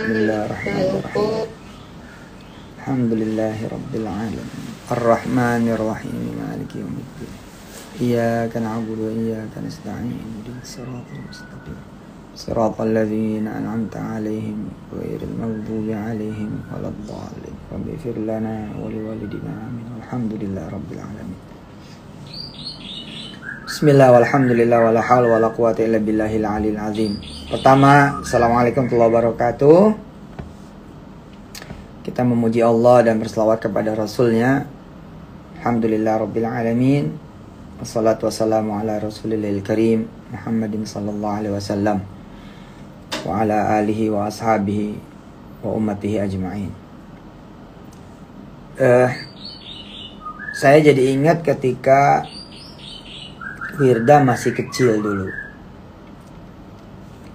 Bismillahirrahmanirrahim. Alhamdulillahi rabbil alamin. Ar-Rahmanir-Rahim. Maliki yaumiddin. Iyyaka na'budu wa iyyaka nasta'in. Ihdinas siratal mustaqim. Siratal ladzina an'amta 'alaihim ghairil maghdubi 'alaihim waladdallin. Waghfir lana wa liwalidina amin. Alhamdulillahi rabbil alamin. Bismillah walhamdulillah wala haula wala quwata illa billahil aliyil azim. Pertama, assalamualaikum warahmatullahi wabarakatuh. Kita memuji Allah dan berselawat kepada Rasulnya. Alhamdulillah rabbil alamin. Wassalatu wassalamu ala rasulillahil karim Muhammadin sallallahu alaihi wasallam wa ala alihi wa ashabihi wa ummatihi ajma'in. Saya jadi ingat ketika Wirda masih kecil dulu.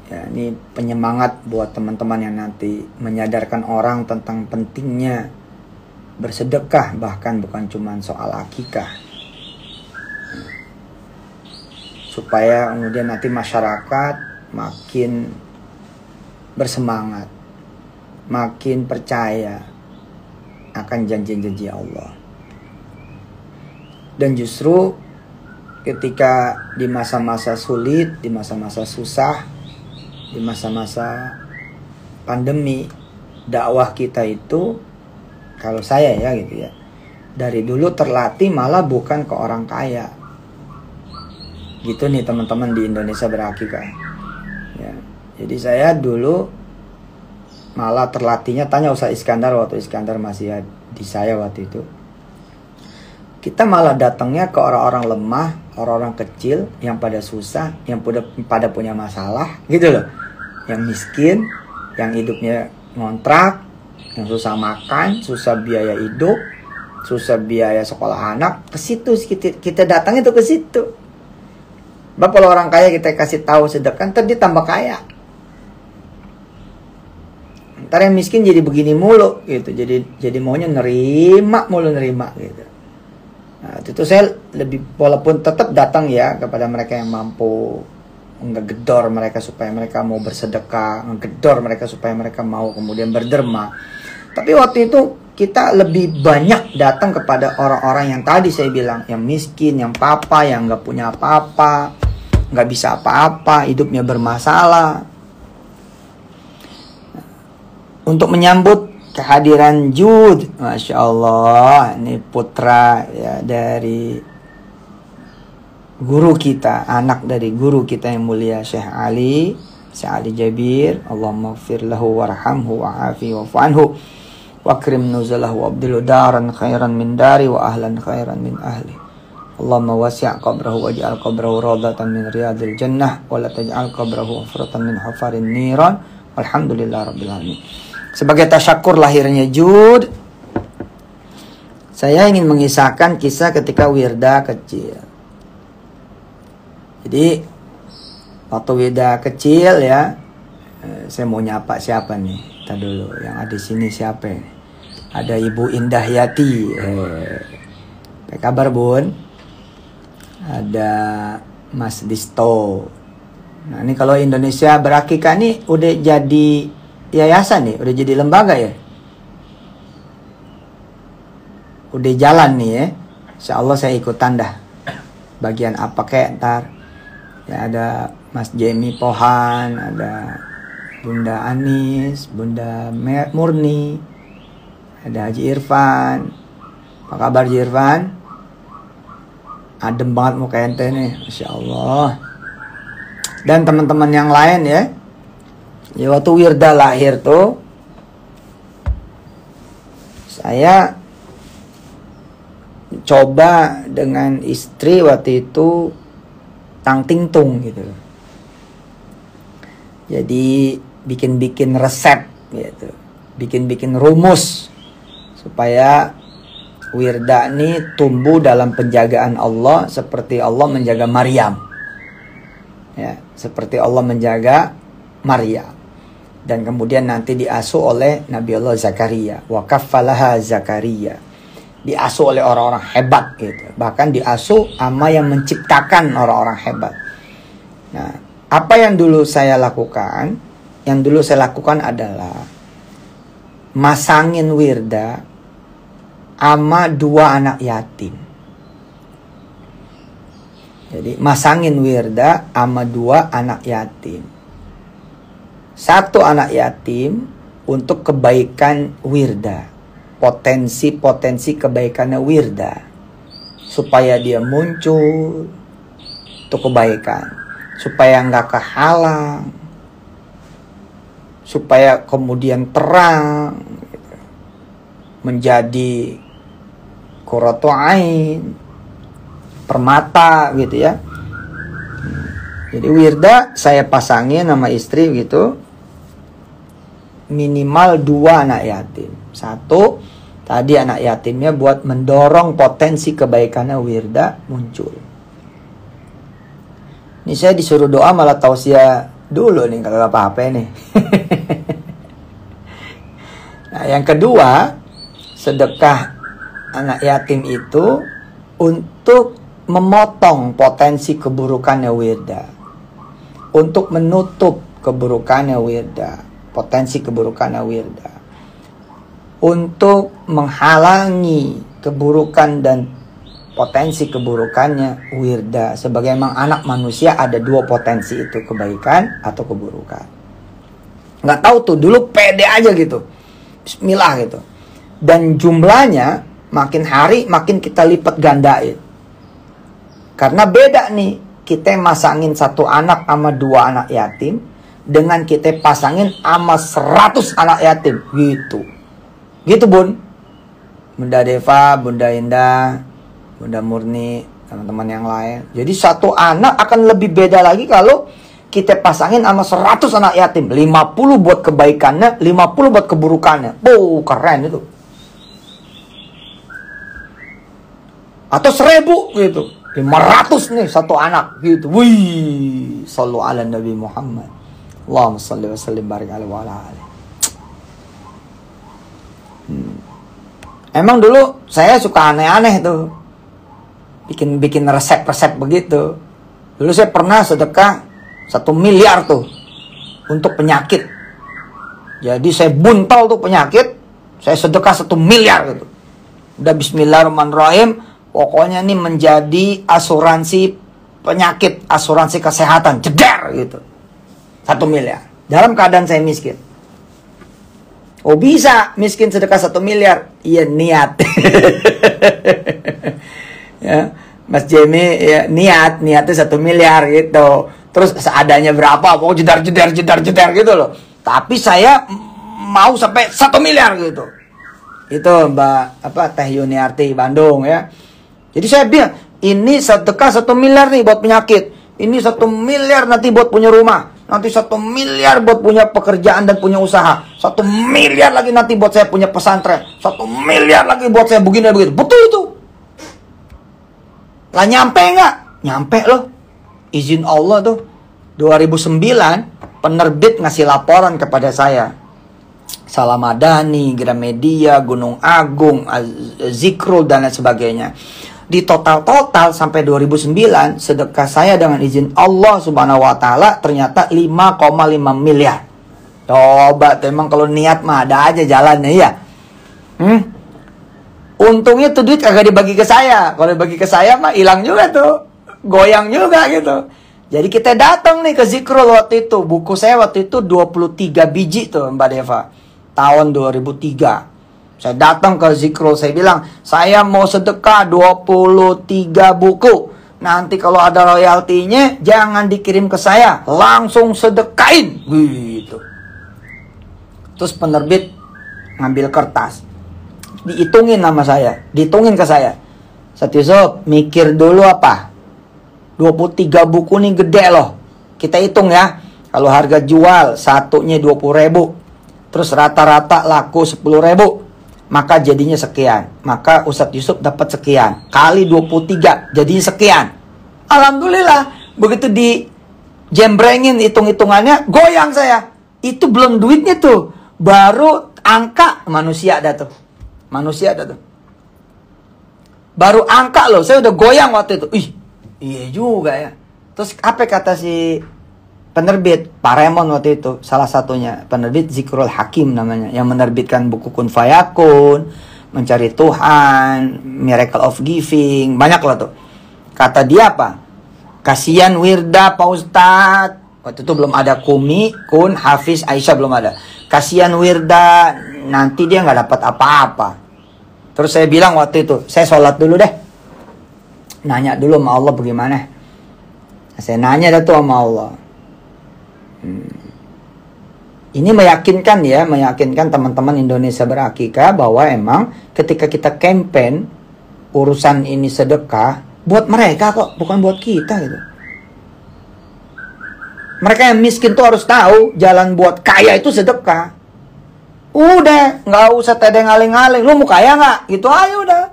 Ya, ini penyemangat buat teman-teman yang nanti menyadarkan orang tentang pentingnya bersedekah, bahkan bukan cuma soal akikah. Supaya kemudian nanti masyarakat makin bersemangat, makin percaya akan janji-janji Allah. Dan justru ketika di masa-masa sulit, di masa-masa susah, di masa-masa pandemi, dakwah kita itu, kalau saya ya gitu ya, dari dulu terlatih malah bukan ke orang kaya. Gitu nih teman-teman di Indonesia berakikah. Ya, jadi saya dulu malah terlatihnya, tanya Ustaz Iskandar waktu Iskandar masih di saya waktu itu. Kita malah datangnya ke orang-orang lemah, orang-orang kecil yang pada susah, yang pada punya masalah, gitu loh. Yang miskin, yang hidupnya ngontrak, yang susah makan, susah biaya hidup, susah biaya sekolah anak. Ke situ kita datang itu ke situ. Bapak kalau orang kaya kita kasih tahu sedekah, ntar dia tambah kaya. Ntar yang miskin jadi begini mulu, gitu. Jadi maunya nerima mulu gitu. Nah, itu saya lebih, walaupun tetap datang ya kepada mereka yang mampu, ngegedor mereka supaya mereka mau bersedekah, ngegedor mereka supaya mereka mau kemudian berderma. Tapi waktu itu kita lebih banyak datang kepada orang-orang yang tadi saya bilang, yang miskin, yang papa, yang nggak punya apa-apa, nggak bisa apa-apa, hidupnya bermasalah. Untuk menyambut kehadiran Jud, Masya Allah, ini putra ya, dari guru kita, anak dari guru kita yang mulia Syekh Ali Jabir. Allahumma gfir lahu warhamhu wa'afi wa'fu'anhu wa akrim nuzulahu wa abdilu daran khairan min dari wa ahlan khairan min ahli. Allahumma wasi' qabrahu waj'al qabrahu rawdatan min riyadil jannah wa la taj'al qabrahu hufratan min hufarin niran. Alhamdulillah rabbil alamin. Sebagai tasyakur lahirnya Jud, saya ingin mengisahkan kisah ketika Wirda kecil. Jadi waktu Wirda kecil ya, saya mau nyapa siapa nih? Kita dulu, yang ada di sini siapa? Ada Ibu Indah Yati. Apa kabar Bun? Ada Mas Disto. Nah ini kalau Indonesia berakikah nih udah jadi yayasan nih, udah jadi lembaga ya, udah jalan nih ya. Insya Allah saya ikutan dah. Bagian apa kayak ntar ya, ada Mas Jamie Pohan, ada Bunda Anis, Bunda Murni, ada Haji Irfan. Apa kabar Haji Irfan? Adem banget muka ente nih, Masya Allah. Dan teman-teman yang lain ya. Ya waktu Wirda lahir tuh, saya coba dengan istri waktu itu tang-ting-tung gitu. Jadi bikin-bikin resep gitu, bikin-bikin rumus supaya Wirda ini tumbuh dalam penjagaan Allah seperti Allah menjaga Maryam. Ya, seperti Allah menjaga Maryam. Dan kemudian nanti diasuh oleh Nabi Allah Zakaria. Wa kaffalaha Zakaria. Diasuh oleh orang-orang hebat gitu. Bahkan diasuh sama yang menciptakan orang-orang hebat. Nah, apa yang dulu saya lakukan? Yang dulu saya lakukan adalah masangin wirda sama 2 anak yatim. Jadi masangin wirda sama 2 anak yatim. 1 anak yatim untuk kebaikan wirda, potensi kebaikannya wirda, supaya dia muncul untuk kebaikan, supaya nggak kehalang, supaya kemudian terang, menjadi qurratu ain, permata gitu ya. Jadi wirda saya pasangin sama istri gitu, minimal 2 anak yatim. 1 tadi anak yatimnya buat mendorong potensi kebaikannya wirda muncul. Ini saya disuruh doa malah tausiah dulu nih kalau apa-apa nih. Nah, yang kedua, sedekah anak yatim itu untuk memotong potensi keburukannya wirda, untuk menutup keburukannya wirda, potensi keburukannya wirda, untuk menghalangi keburukan dan potensi keburukannya wirda. Sebagai emang anak manusia ada 2 potensi itu, kebaikan atau keburukan. Nggak tahu tuh, dulu pede aja gitu, bismillah gitu. Dan jumlahnya makin hari makin kita lipat gandain. Karena beda nih, kita masangin 1 anak sama 2 anak yatim dengan kita pasangin sama 100 anak yatim gitu. Gitu Bun. Bunda Deva, Bunda Indah, Bunda Murni, teman-teman yang lain. Jadi 1 anak akan lebih beda lagi kalau kita pasangin sama 100 anak yatim. 50 buat kebaikannya, 50 buat keburukannya. Oh, keren itu. Atau 1000 gitu. 500 nih 1 anak gitu. Wih, sallu ala Nabi Muhammad. Allahumma salli wa sallim barik alaihi wa ala alihi. Emang dulu saya suka aneh-aneh tuh. Bikin resep-resep begitu. Dulu saya pernah sedekah 1 miliar tuh untuk penyakit. Jadi saya buntal tuh penyakit, saya sedekah 1 miliar gitu. Udah bismillahirrahmanirrahim, pokoknya ini menjadi asuransi penyakit, asuransi kesehatan, jeder gitu. 1 miliar. Dalam keadaan saya miskin. Oh bisa miskin sedekah 1 miliar? Iya niat. Ya, Mas Jemi ya, niatnya 1 miliar gitu. Terus seadanya berapa? Pokoknya jedar gitu loh. Tapi saya mau sampai 1 miliar gitu. Itu Mbak Teh Yuniarti Bandung ya. Jadi saya bilang, ini sedekah 1 miliar nih buat penyakit. Ini 1 miliar nanti buat punya rumah. Nanti 1 miliar buat punya pekerjaan dan punya usaha. 1 miliar lagi nanti buat saya punya pesantren. 1 miliar lagi buat saya begini begitu. Betul itu. Lah nyampe nggak? Nyampe loh. Izin Allah tuh. 2009 penerbit ngasih laporan kepada saya. Salamadani, Gramedia, Gunung Agung, Zikrul dan lain sebagainya. Di total sampai 2009 sedekah saya dengan izin Allah Subhanahu wa taala ternyata 5,5 miliar. Coba emang kalau niat mah ada aja jalannya ya. Untungnya tuh duit kagak dibagi ke saya. Kalau dibagi ke saya mah hilang juga tuh. Goyang juga gitu. Jadi kita datang nih ke Zikrul waktu itu. Buku saya waktu itu 23 biji tuh Mbak Deva. Tahun 2003. Saya datang ke Zikrul, saya bilang, saya mau sedekah 23 buku. Nanti kalau ada royaltinya, jangan dikirim ke saya. Langsung sedekain. Gitu. Terus penerbit ngambil kertas. Dihitungin nama saya. Dihitungin ke saya. Yusuf, mikir dulu apa? 23 buku nih gede loh. Kita hitung ya. Kalau harga jual satunya 20.000. Terus rata-rata laku 10.000. Maka jadinya sekian. Maka Ustadz Yusuf dapat sekian. Kali 23 jadinya sekian. Alhamdulillah. Begitu di jembrengin hitung-hitungannya, goyang saya. Itu belum duitnya tuh. Baru angka manusia ada tuh. Baru angka loh. Saya udah goyang waktu itu. Ih, iya juga ya. Terus apa kata si penerbit Paremon waktu itu, salah satunya penerbit Zikrul Hakim namanya, yang menerbitkan buku Kun Fayakun, Mencari Tuhan, Miracle of Giving, banyak lah tuh. Kata dia apa? Kasihan Wirda Pak Ustadz. Waktu itu belum ada Kumi, Kun, Hafiz, Aisyah belum ada. Kasihan Wirda, nanti dia nggak dapat apa-apa. Terus saya bilang waktu itu, saya sholat dulu deh. Nanya dulu sama Allah bagaimana. Saya nanya dah tuh sama Allah. Ini meyakinkan ya, meyakinkan teman-teman Indonesia Berakikah bahwa emang ketika kita campaign urusan ini sedekah, buat mereka kok, bukan buat kita gitu. Mereka yang miskin tuh harus tahu jalan buat kaya itu sedekah. Udah, nggak usah tedeng aling-aling. Lu mau kaya nggak? Gitu aja udah.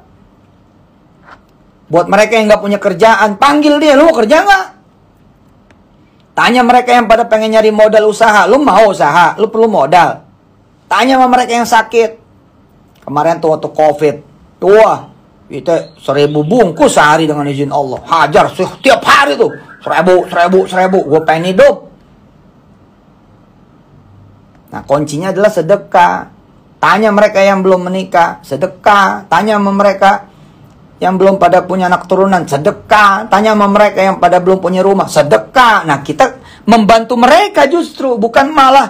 Buat mereka yang nggak punya kerjaan, panggil dia. Lu mau kerja nggak? Tanya mereka yang pada pengen nyari modal usaha. Lu mau usaha? Lu perlu modal. Tanya sama mereka yang sakit. Kemarin tuh waktu COVID. Wah, itu 1000 bungkus sehari dengan izin Allah. Hajar setiap hari tuh. 1000. Gue pengen hidup. Nah, kuncinya adalah sedekah. Tanya mereka yang belum menikah, sedekah. Tanya sama mereka yang belum pada punya anak turunan, sedekah. Tanya sama mereka yang pada belum punya rumah, sedekah. Nah, kita membantu mereka justru, bukan malah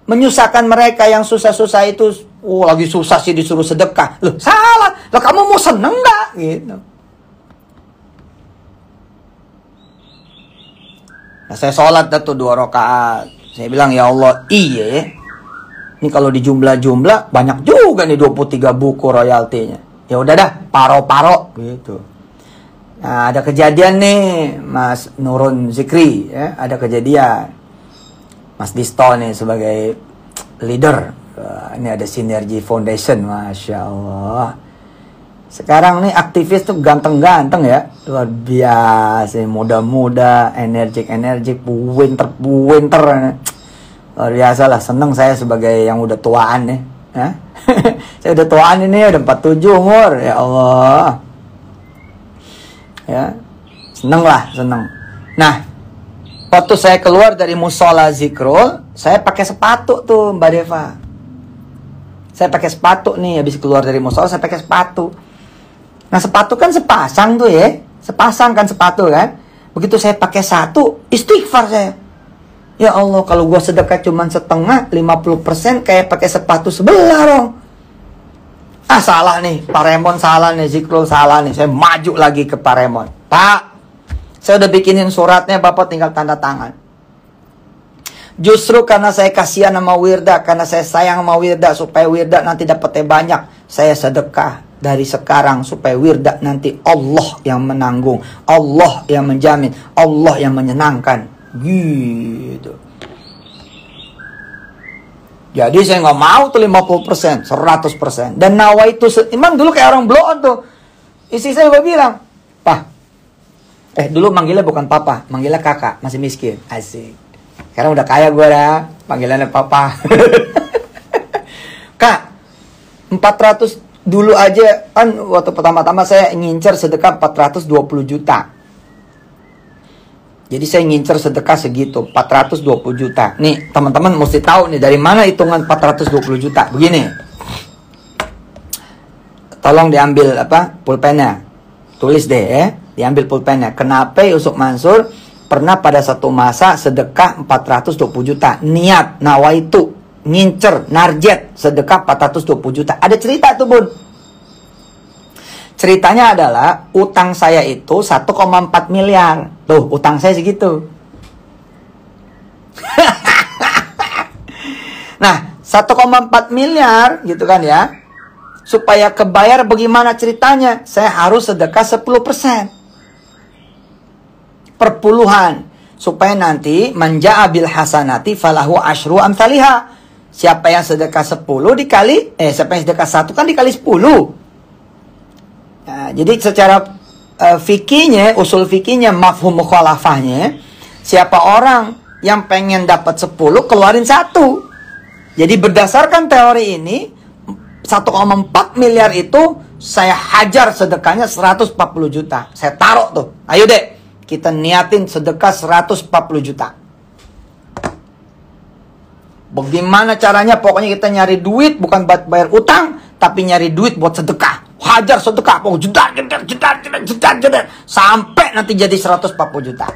menyusahkan mereka yang susah-susah itu. Oh, lagi susah sih disuruh sedekah. Loh, salah. Loh, kamu mau seneng nggak? Gitu. Nah, saya sholat tuh 2 rakaat. Saya bilang, ya Allah, iya. Ini kalau dijumlah-jumlah, banyak juga nih 23 buku royaltinya. Ya udah dah, paro-paro gitu. Nah, ada kejadian nih, Mas Nurun Zikri, ya, ada kejadian. Mas Disto nih sebagai leader. Ini ada Sinergi Foundation, Masya Allah. Sekarang nih aktivis tuh ganteng-ganteng ya. Luar biasa, muda-muda, energik, puwinter. Luar biasa lah, seneng saya sebagai yang udah tuaan nih. Ya? Saya udah tuaan ini, udah 47 umur. Ya Allah. Ya, seneng lah, seneng. Nah, waktu saya keluar dari musola Zikrul, saya pakai sepatu tuh Mbak Deva. Saya pakai sepatu nih, habis keluar dari musola saya pakai sepatu. Nah, sepatu kan sepasang tuh ya. Sepasang kan sepatu kan. Begitu saya pakai satu, istighfar saya. Ya Allah, kalau gue sedekah cuma setengah, 50% kayak pakai sepatu sebelah dong. Ah, salah nih. Pak Remon salah nih. Zikrul salah nih. Saya maju lagi ke Pak Remon. Pak, saya udah bikinin suratnya, Bapak tinggal tanda tangan. Justru karena saya kasihan sama Wirda, karena saya sayang sama Wirda, supaya Wirda nanti dapetnya banyak, saya sedekah dari sekarang supaya Wirda nanti Allah yang menanggung, Allah yang menjamin, Allah yang menyenangkan. Gitu. Jadi saya nggak mau tuh 50%, 100%. Dan nawa itu, emang dulu kayak orang blow on tuh. Istri saya juga bilang, Pak, dulu manggilnya bukan papa, manggilnya kakak, masih miskin. Asik. Sekarang udah kaya gue dah, panggilannya papa. Kak, 400 dulu aja, kan waktu pertama-tama saya ngincer sedekah 420 juta. Jadi saya ngincer sedekah segitu, 420 juta. Nih, teman-teman mesti tahu nih, dari mana hitungan 420 juta. Begini. Tolong diambil pulpennya. Tulis deh ya, diambil pulpennya. Kenapa Yusuf Mansur pernah pada satu masa sedekah 420 juta. Niat, nawaitu, ngincer, narjet, sedekah 420 juta. Ada cerita tuh bun. Ceritanya adalah utang saya itu 1,4 miliar. Tuh, utang saya segitu. Nah, 1,4 miliar gitu kan ya. Supaya kebayar bagaimana ceritanya, saya harus sedekah 10%. Perpuluhan. Supaya nanti manja'a bil hasanati falahu asyru amsalihha. Siapa yang sedekah 10 dikali, siapa yang sedekah 1 kan dikali 10. Nah, jadi secara fikihnya, usul fikihnya, mafhum mukhalafahnya, siapa orang yang pengen dapat 10, keluarin 1. Jadi berdasarkan teori ini, 1,4 miliar itu saya hajar sedekahnya 140 juta. Saya taruh tuh. Ayo dek, kita niatin sedekah 140 juta. Bagaimana caranya? Pokoknya kita nyari duit bukan buat bayar utang, tapi nyari duit buat sedekah. Hajar sedekah, pokoknya jedar, sampai nanti jadi 140 juta.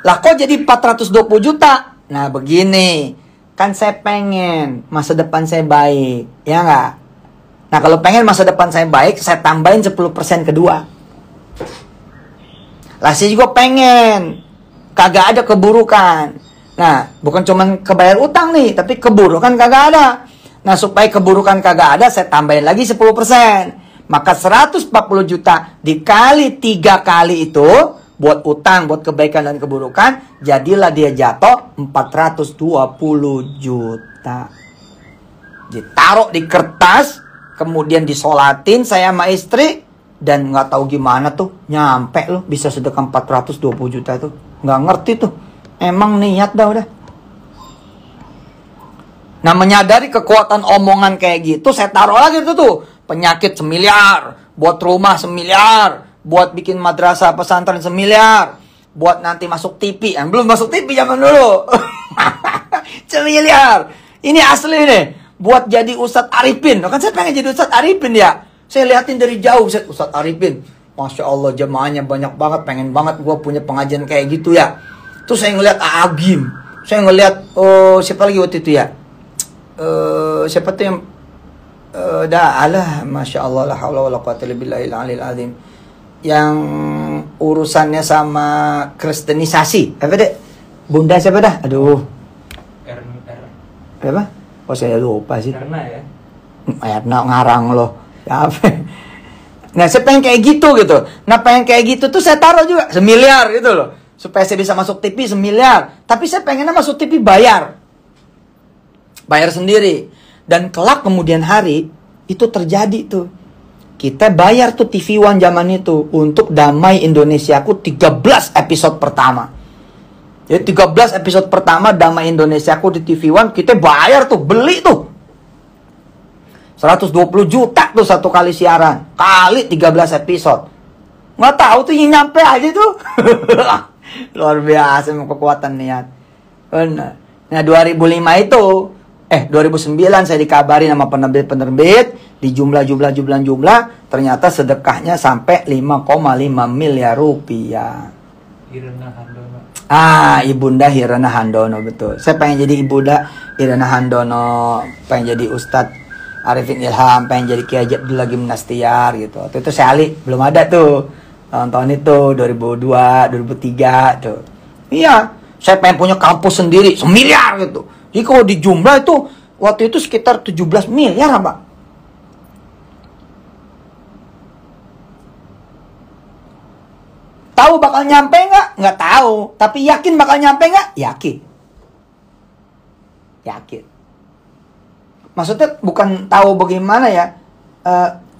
Lah kok jadi 420 juta? Nah begini, kan saya pengen masa depan saya baik, ya nggak? Nah kalau pengen masa depan saya baik, saya tambahin 10% kedua. Lah saya juga pengen kagak ada keburukan. Nah bukan cuman kebayar utang nih, tapi keburukan kagak ada. Nah supaya keburukan kagak ada, saya tambahin lagi 10%. Maka 140 juta dikali 3 kali itu buat utang, buat kebaikan dan keburukan, jadilah dia jatuh 420 juta. Ditaruh di kertas, kemudian disolatin saya sama istri, dan nggak tahu gimana tuh nyampe loh bisa sedekah 420 juta tuh. Nggak ngerti tuh, emang niat dah udah. Nah menyadari kekuatan omongan kayak gitu, saya taruh lagi tuh penyakit 1 miliar, buat rumah 1 miliar, buat bikin madrasah pesantren 1 miliar, buat nanti masuk TV. Yang belum masuk TV zaman dulu 1 miliar. Ini asli nih, buat jadi Ustadz Arifin. Kan saya pengen jadi Ustadz Arifin ya. Saya liatin dari jauh, Ustadz Arifin, Masya Allah jemaahnya banyak banget, pengen banget gue punya pengajian kayak gitu ya. Terus saya ngeliat Agim, saya ngeliat siapa lagi waktu itu ya, siapa tuh yang Masya Allah, la haula wala quwwata illa billahil aliyil azim, yang urusannya sama kristenisasi, apa deh, Bunda siapa dah, aduh, apa? Oh saya lupa sih. Karena ya, Erna ngarang loh. Nah saya pengen kayak gitu. Nah pengen kayak gitu tuh saya taruh juga 1 miliar gitu loh, supaya saya bisa masuk TV 1 miliar. Tapi saya pengennya masuk TV bayar sendiri. Dan kelak kemudian hari itu terjadi tuh, kita bayar tuh TV One zaman itu untuk Damai Indonesiaku 13 episode pertama. Jadi 13 episode pertama Damai Indonesiaku di TV One kita bayar tuh, beli tuh 120 juta tuh satu kali siaran, kali 13 episode. Nggak tahu tuh yang nyampe aja tuh. Luar biasa kekuatan niat. Benar. Nah 2005 itu 2009 saya dikabari sama penerbit di jumlah ternyata sedekahnya sampai 5,5 miliar rupiah. Hirana Handono. Ibunda Hirana Handono, betul. Saya pengen jadi Ibunda Hirana Handono, pengen jadi Ustadz Arifin Ilham, pengen jadi Kiai Abdullah Gimnastiar gitu. Waktu itu saya belum ada tuh. Tahun-tahun itu 2002, 2003 tuh. Iya, saya pengen punya kampus sendiri 1 miliar gitu. Jadi kalau di jumlah itu waktu itu sekitar 17 miliar apa? Tahu bakal nyampe nggak? Nggak tahu. Tapi yakin bakal nyampe nggak? Yakin. Maksudnya bukan tahu bagaimana ya.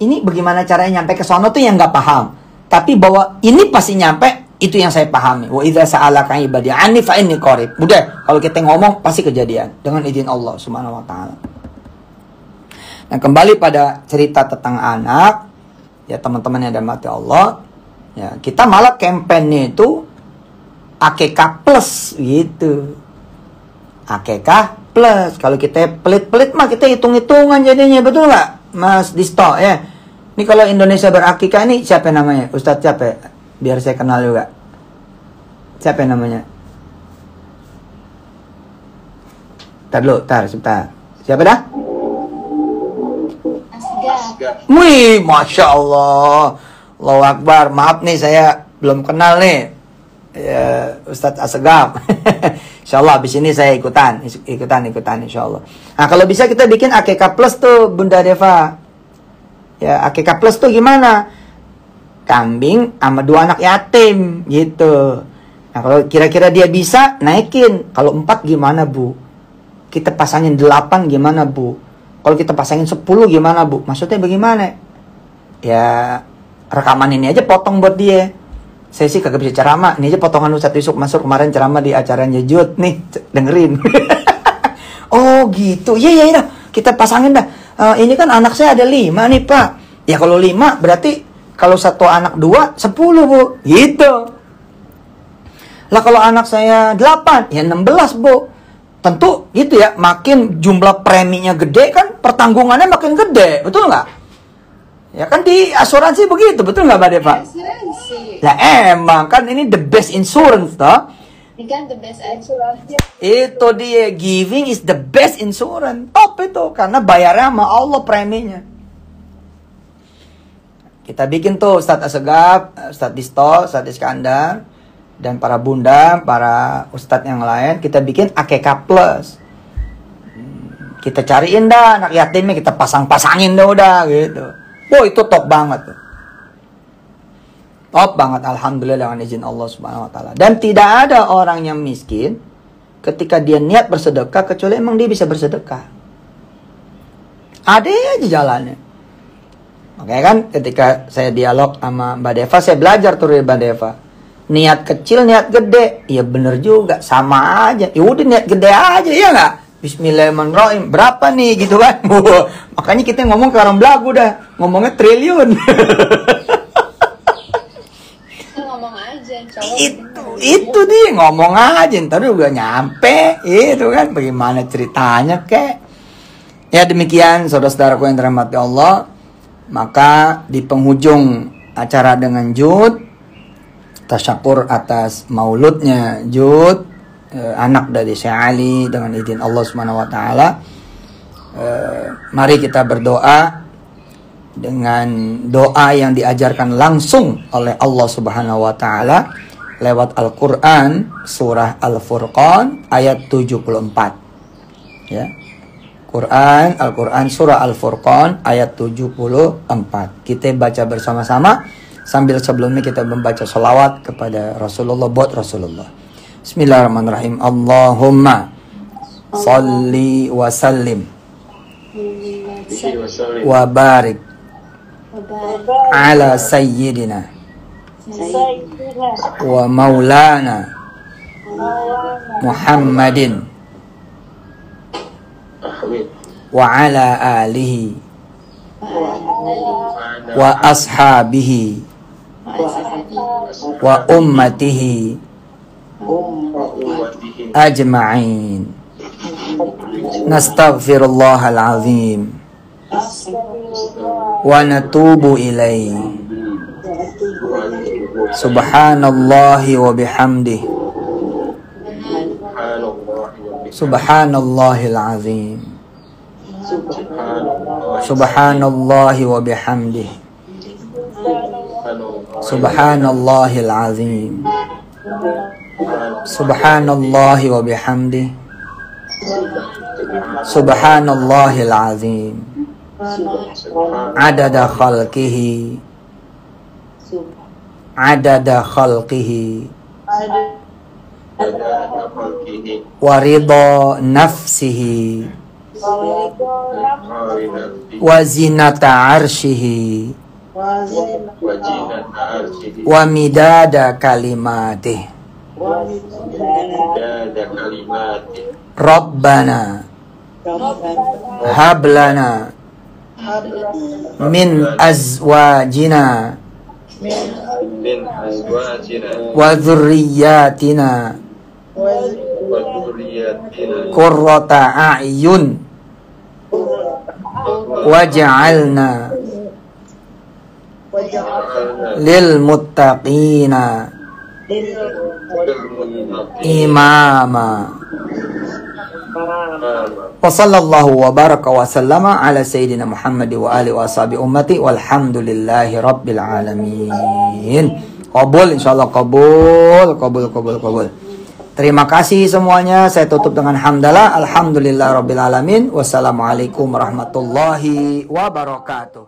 Ini bagaimana caranya nyampe ke sono tuh yang nggak paham. Tapi bahwa ini pasti nyampe, itu yang saya pahami. Wa idza sa'alaka ibadi anni fa inni qarib. Udah, kalau kita ngomong pasti kejadian dengan izin Allah Subhanahu wa taala. Nah, kembali pada cerita tentang anak, ya teman-teman yang dirahmati Allah, ya kita malah kampanye itu AKK plus gitu. AKK plus. Kalau kita pelit-pelit mah kita hitung-hitungan jadinya, betul nggak Mas Disto ya? Ini kalau Indonesia berakikah ini siapa namanya? Ustadz siapa? Biar saya kenal juga. Siapa namanya? Sebentar. Siapa dah? Wih, Masya Allah. Allahu Akbar. Maaf nih saya belum kenal nih. Ustadz Asegaf. Insyaallah habis ini saya ikutan insyaallah. Nah, kalau bisa kita bikin AKK plus tuh Bunda Deva. Ya, AKK plus tuh gimana? Kambing sama 2 anak yatim gitu. Nah, kalau kira-kira dia bisa naikin. Kalau 4 gimana, Bu? Kita pasangin 8 gimana, Bu? Kalau kita pasangin 10 gimana, Bu? Maksudnya bagaimana? Ya, rekaman ini aja potong buat dia. Saya sih kagak bisa ceramah. Ini aja potongan Ustadz Yusuf Mansur kemarin ceramah di acaranya Jud. Nih, dengerin. Oh gitu. Iya dah. Kita pasangin dah. Ini kan anak saya ada 5 nih Pak. Ya kalau 5 berarti Kalau satu anak 2, 10 Bu. Gitu. Lah kalau anak saya 8, ya 16 Bu. Tentu gitu ya, makin jumlah preminya gede kan pertanggungannya makin gede. Betul nggak? Ya kan di asuransi begitu, betul nggak Mbak Deva? Asuransi. Lah emang kan ini the best insurance toh. Ini kan the best insurance. Itu dia, giving is the best insurance. Top itu, karena bayarnya sama Allah preminya. Kita bikin tuh Ustadz Asegaf, Ustadz Disto, Ustadz Iskandar, dan para bunda, para ustadz yang lain, kita bikin AKK Plus. Kita cariin dah anak yatimnya, kita pasang-pasangin dah udah gitu. Oh itu top banget tuh. Top banget, alhamdulillah dengan izin Allah Subhanahu wa taala. Dan tidak ada orang yang miskin ketika dia niat bersedekah kecuali emang dia bisa bersedekah. Ada aja jalannya. Makanya kan ketika saya dialog sama Mbak Deva, saya belajar tuh dari Mbak Deva. Niat kecil, niat gede. Ya bener juga, sama aja. Ya udah niat gede aja, ya nggak? Bismillahirrahmanirrahim. Berapa nih gitu kan? Makanya kita ngomong ke orang belagu dah. Ngomongnya triliun. Ngomong aja. Itu dia, ngomong aja. Ntar juga nyampe. Itu kan, bagaimana ceritanya kek. Ya demikian, saudara-saudaraku yang dirahmati Allah. Maka di penghujung acara dengan Jud, tasyakur atas mauludnya Jud, anak dari Syekh Ali, dengan izin Allah Subhanahu wa taala. Mari kita berdoa dengan doa yang diajarkan langsung oleh Allah Subhanahu wa taala lewat Al-Qur'an, surah Al-Furqan ayat 74. Ya. Al-Quran surah Al-Furqan ayat 74. Kita baca bersama-sama sambil sebelumnya kita membaca salawat kepada Rasulullah, buat Rasulullah. Bismillahirrahmanirrahim. Allahumma salli wa sallim wa barik ala sayyidina wa maulana Muhammadin wa ala alihi wa ashabihi wa ummatihi ajma'in. Nastaghfirullahal azim wa natubu ilaihi. Subhanallahi wa bihamdihi. Subhanallahil azim. Subhanallahi wa bihamdihi. Subhanallahil azim. Subhanallahi wa bihamdihi. Subhanallahil azim. Adada khalqihi. Adada khalqihi. Wa ridha nafsihi. Wa zinata arshihi. Wa midada kalimatih. Rabbana hablana min azwajina wa dhurriyyatina qurrata a'yun waj'alna lil muttaqina imama. Wa sallallahu wa baraka wa sallama ala sayyidina Muhammad wa alihi wa sahbihi ummati walhamdulillahi rabbil alamin. Qabul, insyaallah qabul. Terima kasih semuanya. Saya tutup dengan hamdalah. Alhamdulillah rabbil alamin. Wassalamualaikum warahmatullahi wabarakatuh.